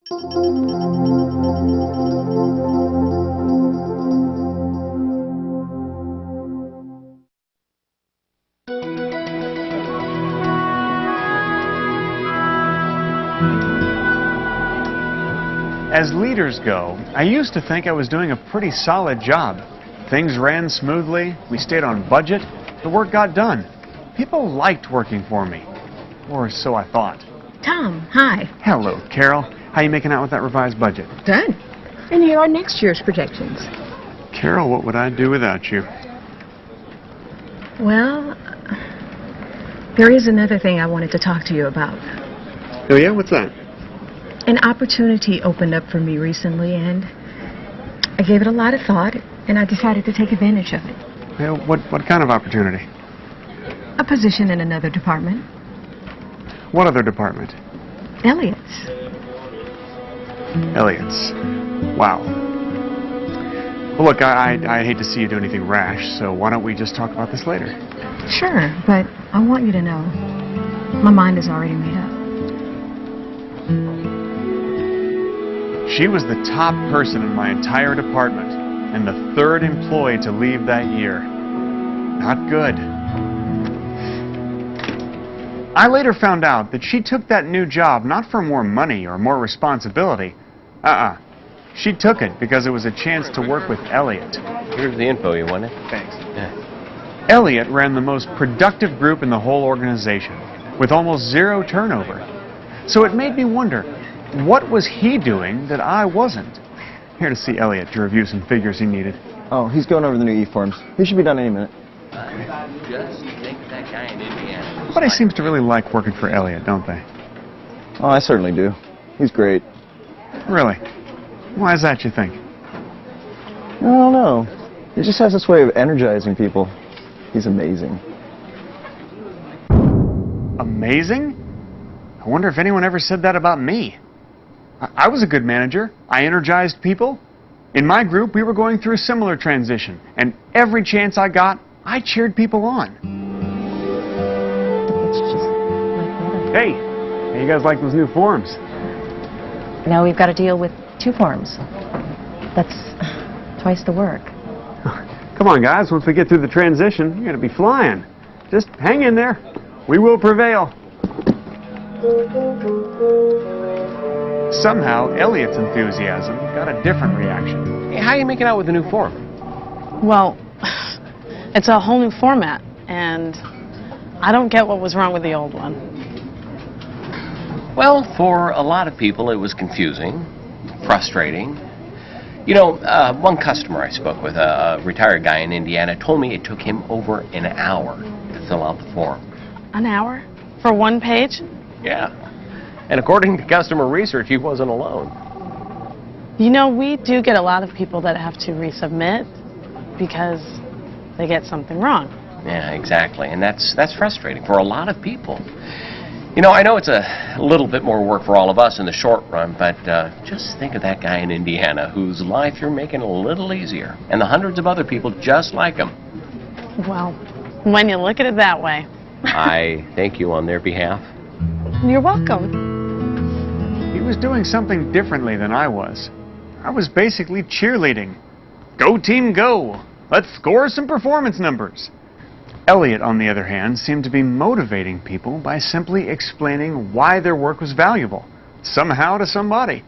As leaders go, I used to think I was doing a pretty solid job. Things ran smoothly, we stayed on budget, the work got done. People liked working for me. Or so I thought. Tom, hi. Hello, Carol. How you making out with that revised budget? Good. And here are next year's projections. Carol, what would I do without you? Well, there is another thing I wanted to talk to you about. Oh yeah? What's that? An opportunity opened up for me recently, and I gave it a lot of thought, and I decided to take advantage of it. Yeah, what kind of opportunity? A position in another department. What other department? Elliot's. Elliot's. Wow. Well, look, I hate to see you do anything rash, so why don't we just talk about this later? Sure, but I want you to know, my mind is already made up. She was the top person in my entire department, and the third employee to leave that year. Not good. I later found out that she took that new job not for more money or more responsibility. She took it because it was a chance to work with Elliot. Here's the info you wanted. Thanks. Yeah. Elliot ran the most productive group in the whole organization, with almost zero turnover. So it made me wonder, what was he doing that I wasn't? Here to see Elliot to review some figures he needed. Oh, he's going over the new e-forms. He should be done any minute. Just think of that guy in Indiana. Everybody seems to really like working for Elliot, don't they? Oh, I certainly do. He's great. Really? Why is that, you think? I don't know. He just has this way of energizing people. He's amazing. Amazing? I wonder if anyone ever said that about me. I was a good manager. I energized people. In my group, we were going through a similar transition, and every chance I got, I cheered people on. It's just like Hey, how you guys like those new forms? now we've got to deal with 2 forms. That's twice the work. Come on, guys. Once we get through the transition, you're going to be flying. Just hang in there. We will prevail. Somehow, Elliot's enthusiasm got a different reaction. Hey, how are you making out with the new form? Well, it's a whole new format, and I don't get what was wrong with the old one. Well, for a lot of people, it was confusing, frustrating. You know, one customer I spoke with, a retired guy in Indiana, told me it took him over an hour to fill out the form. An hour? For 1 page? Yeah. And according to customer research, he wasn't alone. You know, we do get a lot of people that have to resubmit because they get something wrong. Yeah, exactly. And that's frustrating for a lot of people. You know, I know it's a little bit more work for all of us in the short run, but just think of that guy in Indiana whose life you're making a little easier, and the hundreds of other people just like him. Well, when you look at it that way. I thank you on their behalf. You're welcome. He was doing something differently than I was. I was basically cheerleading. Go team go! Let's score some performance numbers. Elliot, on the other hand, seemed to be motivating people by simply explaining why their work was valuable, somehow to somebody.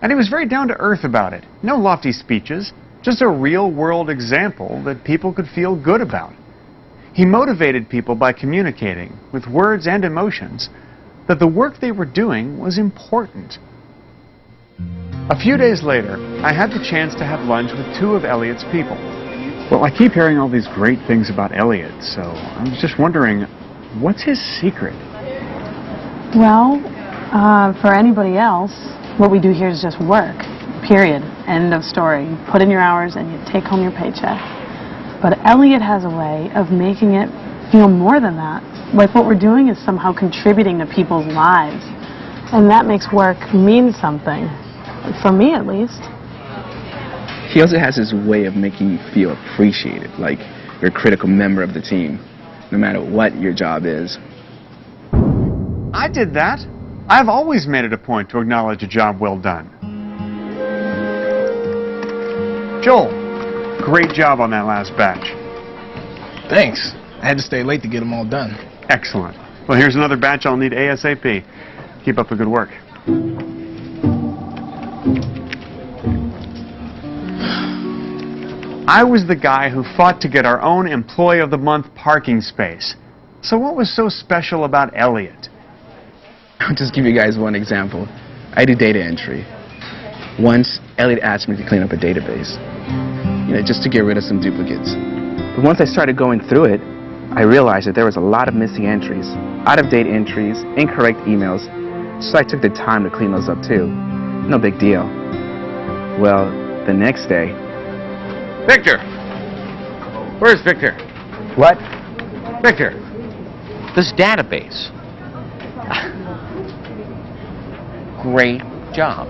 And he was very down to earth about it. No lofty speeches, just a real-world example that people could feel good about. He motivated people by communicating, with words and emotions, that the work they were doing was important. A few days later, I had the chance to have lunch with 2 of Elliot's people. Well, I keep hearing all these great things about Elliot, so I was just wondering, what's his secret? Well, for anybody else, what we do here is just work, period, end of story. You put in your hours and you take home your paycheck. But Elliot has a way of making it feel more than that. Like what we're doing is somehow contributing to people's lives. And that makes work mean something. For me, at least. He also has his way of making you feel appreciated, like you're a critical member of the team, no matter what your job is. I did that. I've always made it a point to acknowledge a job well done. Joel, great job on that last batch. Thanks. I had to stay late to get them all done. Excellent. Well, here's another batch I'll need ASAP. Keep up the good work. I was the guy who fought to get our own Employee of the Month parking space. So what was so special about Elliot? I'll just give you guys one example. I do data entry. Once, Elliot asked me to clean up a database, just to get rid of some duplicates. But once I started going through it, I realized that there was a lot of missing entries, out-of-date entries, incorrect emails, so I took the time to clean those up too. No big deal. Well, the next day... Victor! Where's Victor? What? Victor! This database. Great job.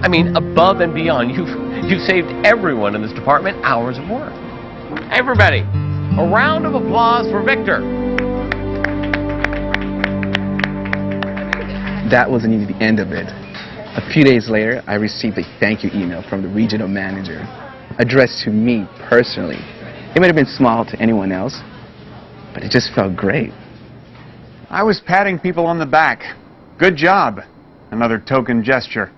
I mean, above and beyond. You've saved everyone in this department hours of work. Everybody, a round of applause for Victor. That wasn't even the end of it. A few days later, I received a thank you email from the regional manager, addressed to me personally. It might have been small to anyone else, but it just felt great. I was patting people on the back. Good job. Another token gesture.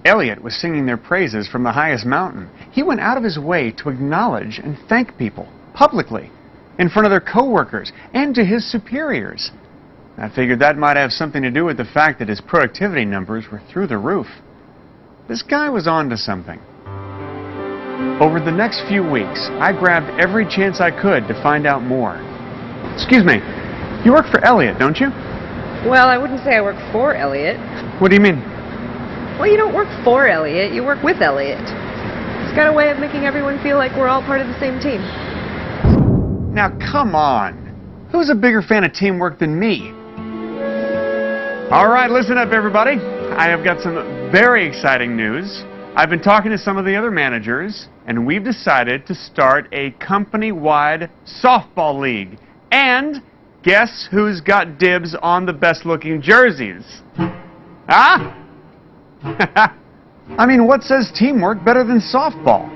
Elliot was singing their praises from the highest mountain. He went out of his way to acknowledge and thank people publicly, in front of their coworkers and to his superiors. I figured that might have something to do with the fact that his productivity numbers were through the roof. This guy was on to something. Over the next few weeks, I grabbed every chance I could to find out more. Excuse me, you work for Elliot, don't you? Well, I wouldn't say I work for Elliot. What do you mean? Well, you don't work for Elliot, you work with Elliot. He's got a way of making everyone feel like we're all part of the same team. Now, come on. Who's a bigger fan of teamwork than me? All right, listen up, everybody. I have got some very exciting news. I've been talking to some of the other managers, and we've decided to start a company-wide softball league. And guess who's got dibs on the best-looking jerseys? Huh? I mean, what says teamwork better than softball?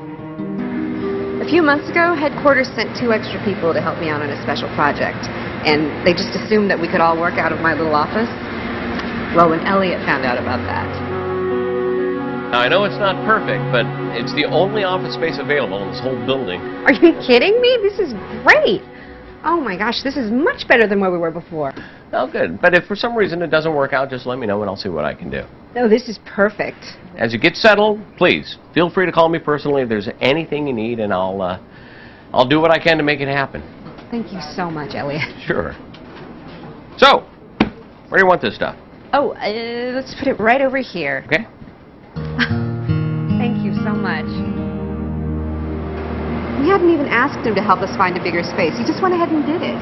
A few months ago, headquarters sent 2 extra people to help me out on a special project. And they just assumed that we could all work out of my little office. Well, when Elliot found out about that... Now, I know it's not perfect, but it's the only office space available in this whole building. Are you kidding me? This is great! Oh my gosh, this is much better than where we were before. Oh, good. But if for some reason it doesn't work out, just let me know and I'll see what I can do. No, this is perfect. As you get settled, please, feel free to call me personally if there's anything you need, and I'll do what I can to make it happen. Thank you so much, Elliot. Sure. So, where do you want this stuff? Oh, let's put it right over here. Okay? Thank you so much. We hadn't even asked him to help us find a bigger space. He just went ahead and did it.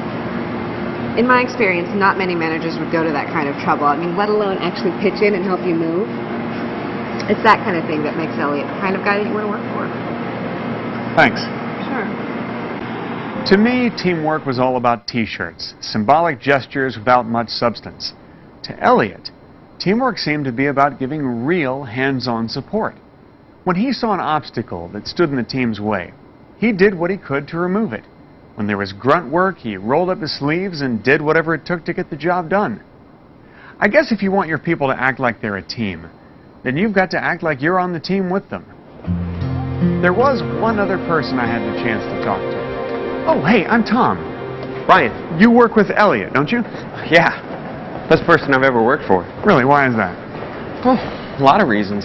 In my experience, not many managers would go to that kind of trouble. I mean, let alone actually pitch in and help you move. It's that kind of thing that makes Elliot the kind of guy that you want to work for. Thanks. Sure. To me, teamwork was all about T-shirts, symbolic gestures without much substance. To Elliot, teamwork seemed to be about giving real hands-on support. When he saw an obstacle that stood in the team's way, he did what he could to remove it. When there was grunt work, he rolled up his sleeves and did whatever it took to get the job done. I guess if you want your people to act like they're a team, then you've got to act like you're on the team with them. There was one other person I had the chance to talk to. Oh, hey, I'm Tom. Brian. You work with Elliot, don't you? Yeah. Best person I've ever worked for. Really, why is that? Well, a lot of reasons.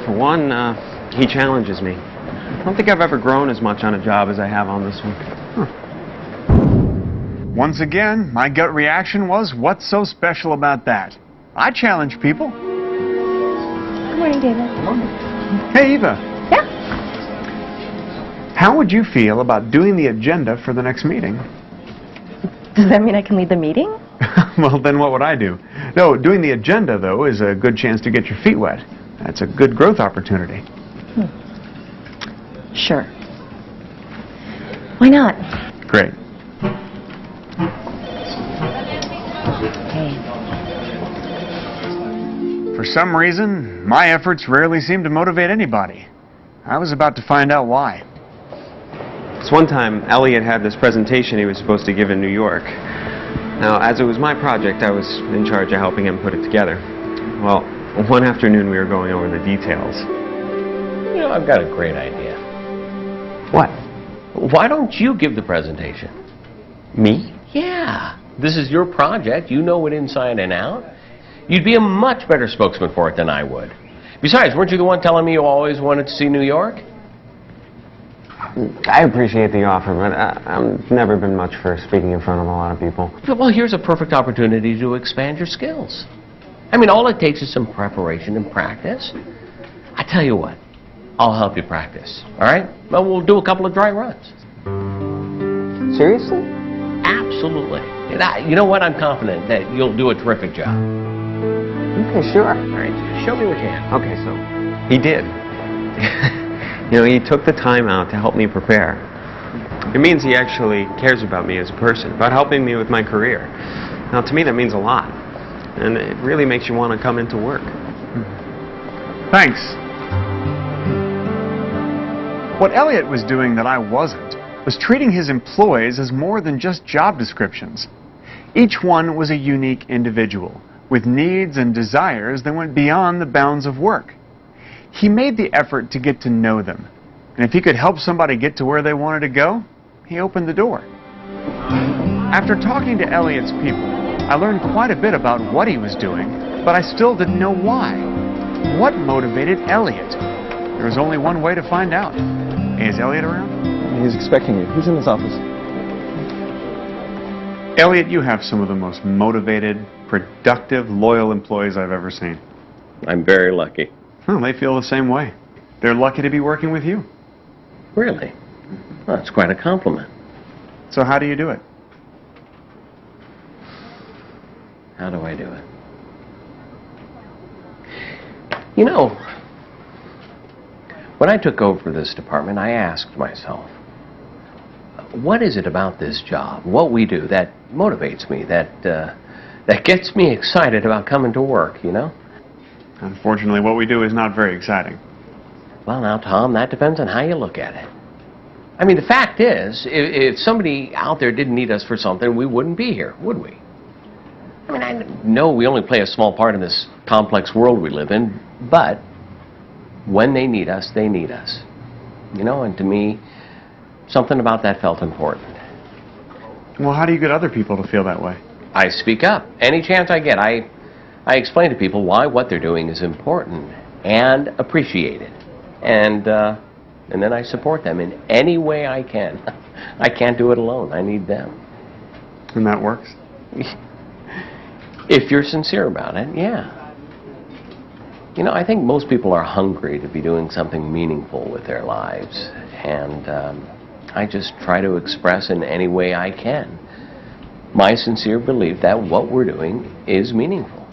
For one, he challenges me. I don't think I've ever grown as much on a job as I have on this one. Once again, my gut reaction was, what's so special about that? I challenge people. Good morning, David. Good morning. Hey, Eva. Yeah? How would you feel about doing the agenda for the next meeting? Does that mean I can lead the meeting? Well, then what would I do? No, doing the agenda, though, is a good chance to get your feet wet. That's a good growth opportunity. Sure. Why not? Great. Hey. For some reason, my efforts rarely seem to motivate anybody. I was about to find out why. This one time, Elliot had this presentation he was supposed to give in New York. Now, as it was my project, I was in charge of helping him put it together. Well, one afternoon we were going over the details. You know, I've got a great idea. What? Why don't you give the presentation? Me? Yeah. This is your project. You know it inside and out. You'd be a much better spokesman for it than I would. Besides, weren't you the one telling me you always wanted to see New York? I appreciate the offer, but I've never been much for speaking in front of a lot of people. Well, here's a perfect opportunity to expand your skills. I mean, all it takes is some preparation and practice. I tell you what, I'll help you practice, all right? Well, we'll do a couple of dry runs. Seriously? Absolutely. And you know what? I'm confident that you'll do a terrific job. Okay, sure. All right, show me what you can. Okay, so he did. You know, he took the time out to help me prepare. It means he actually cares about me as a person, about helping me with my career. Now, to me, that means a lot. And it really makes you want to come into work. Thanks. What Elliot was doing that I wasn't was treating his employees as more than just job descriptions. Each one was a unique individual, with needs and desires that went beyond the bounds of work. He made the effort to get to know them, and if he could help somebody get to where they wanted to go, he opened the door. After talking to Elliot's people, I learned quite a bit about what he was doing, but I still didn't know why. What motivated Elliot? There was only one way to find out. Hey, is Elliot around? He's expecting you. He's in his office. Elliot, you have some of the most motivated, productive, loyal employees I've ever seen. I'm very lucky. Well, they feel the same way. They're lucky to be working with you. Really? Well, that's quite a compliment. So how do you do it? How do I do it? You know, when I took over this department, I asked myself, what is it about this job, what we do, that motivates me, that gets me excited about coming to work, you know? Unfortunately, what we do is not very exciting. Well, now, Tom, that depends on how you look at it. I mean, the fact is, if somebody out there didn't need us for something, we wouldn't be here, would we? I mean, I know we only play a small part in this complex world we live in, but when they need us, they need us. You know, and to me, something about that felt important. Well, how do you get other people to feel that way? I speak up. Any chance I get, I explain to people why what they're doing is important and appreciated. And then I support them in any way I can. I can't do it alone. I need them. And that works? If you're sincere about it, yeah. You know, I think most people are hungry to be doing something meaningful with their lives. And I just try to express in any way I can my sincere belief that what we're doing is meaningful.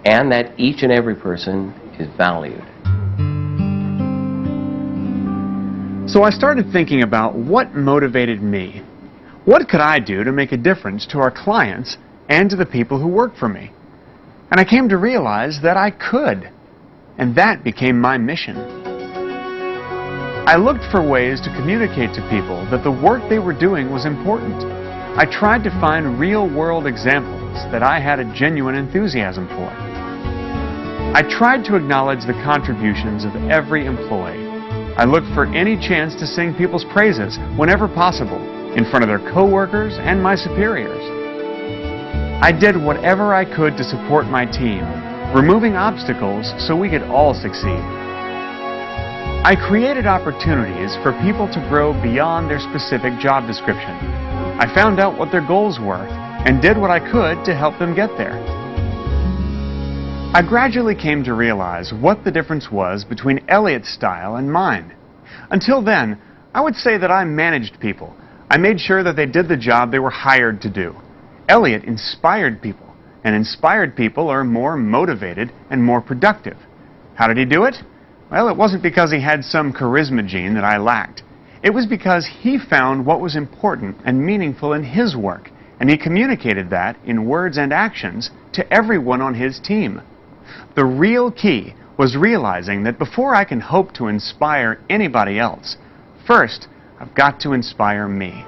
And that each and every person is valued. So I started thinking about what motivated me. What could I do to make a difference to our clients and to the people who work for me? And I came to realize that I could. And that became my mission. I looked for ways to communicate to people that the work they were doing was important. I tried to find real-world examples that I had a genuine enthusiasm for. I tried to acknowledge the contributions of every employee. I looked for any chance to sing people's praises whenever possible, in front of their coworkers and my superiors. I did whatever I could to support my team, removing obstacles so we could all succeed. I created opportunities for people to grow beyond their specific job description. I found out what their goals were and did what I could to help them get there. I gradually came to realize what the difference was between Elliot's style and mine. Until then, I would say that I managed people. I made sure that they did the job they were hired to do. Elliot inspired people, and inspired people are more motivated and more productive. How did he do it? Well, it wasn't because he had some charisma gene that I lacked. It was because he found what was important and meaningful in his work, and he communicated that in words and actions to everyone on his team. The real key was realizing that before I can hope to inspire anybody else, first, I've got to inspire me.